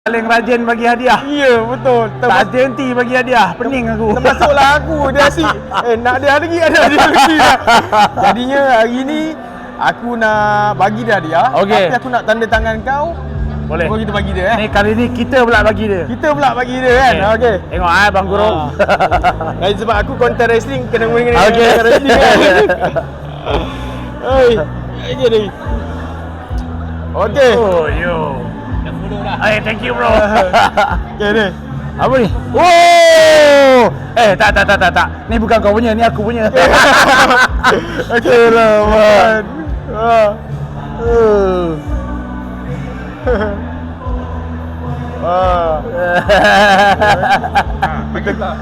paling rajin bagi hadiah. Ya, betul. Tak henti bagi hadiah. Pening aku. Termasuklah aku. Dia asyik. Nak dia lagi, ada dia lagi. Jadinya hari ni aku nak bagi dia hadiah. Okey. Tapi aku nak tanda tangan kau. Boleh. Baru kita bagi dia Ni kali ni kita pula bagi dia. Kita pula bagi dia kan. Okey. Tengok Bang Guru. Dan sebab aku konten wrestling kena mengena Okey. konten wrestling kan. Oi. Okey ni. Okey. Oh, yo. Thank you bro. Okey ni. Apa ni? Oh! Tak. Ni bukan kau punya, ni aku punya. Okey lah man. Kita tak.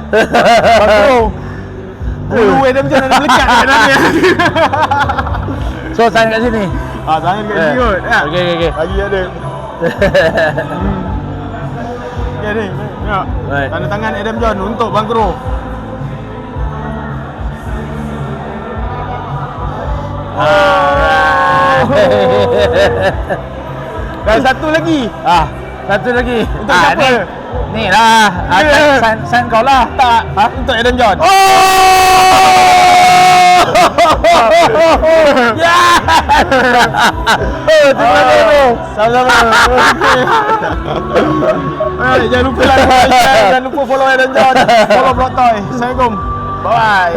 Bro. Bulu Adam John ada melekat kat dalam ni. So, sign kat sini. Tangan kat sini kot. Okey. Bagi ada. Okey ni. Tengok. Baik. Tanda tangan Adam John untuk Bang Guru. Dan satu lagi. Satu lagi. Untuk siapa? Ni lah. Sign kau lah. Tak. Untuk Adam John. Ya. Terima kasih bro. Sama-sama. Jangan lupa like, jangan lupa follow Adam John. Follow Blog Toy. Assalamualaikum. Bye.